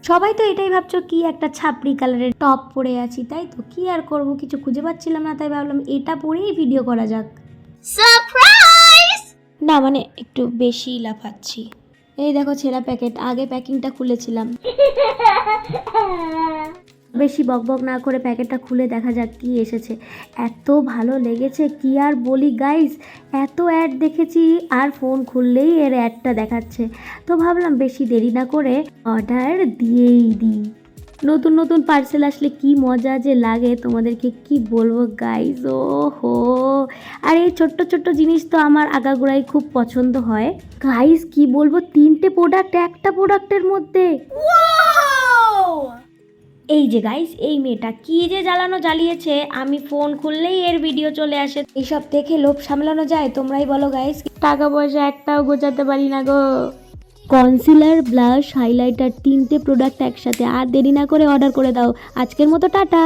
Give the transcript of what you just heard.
সবাই তো এটাই ভাবছো কি একটা ছাপড়ি কালারের টপ পরে আছি, তাই তো কি আর করব, কিছু খুঁজে পাচ্ছিলাম না, তাই ভাবলাম এটা পরেই ভিডিও করা যাক। সারপ্রাইজ! না মানে একটু বেশি লাফাচ্ছি। এই দেখো ছেঁড়া প্যাকেট, আগে প্যাকিংটা খুলেছিলাম। বেশি বকবক না করে প্যাকেটটা খুলে দেখা যাক কি এসেছে। এত ভালো লেগেছে কি আর বলি গাইস, এত অ্যাড দেখেছি আর ফোন খুললেই এর অ্যাডটা দেখাচ্ছে, তো ভাবলাম বেশি দেরি না করে অর্ডার দিয়েই দিই। নতুন নতুন পার্সেল আসলে কি মজা যে লাগে তোমাদেরকে কি বলবো গাইস। ও হো, আর এই ছোট্ট ছোট্ট জিনিস তো আমার আগাগোড়াই খুব পছন্দ হয় গাইস। কি বলবো, 3টে প্রোডাক্ট একটা প্রোডাক্টের মধ্যে। এই যে গাইস, এই মেয়েটা কি যে জ্বালিয়েছে, আমি ফোন খুললেই এর ভিডিও চলে আসে। এইসব দেখে লোভ সামলানো যায়? তোমরাই বলো গাইস। টাকা পয়সা একটাও গোছাতে পারি না গো। কনসিলার, ব্লাশ, হাইলাইটার 3টে প্রোডাক্ট একসাথে, আর দেরি না করে অর্ডার করে দাও। আজকের মতো টাটা।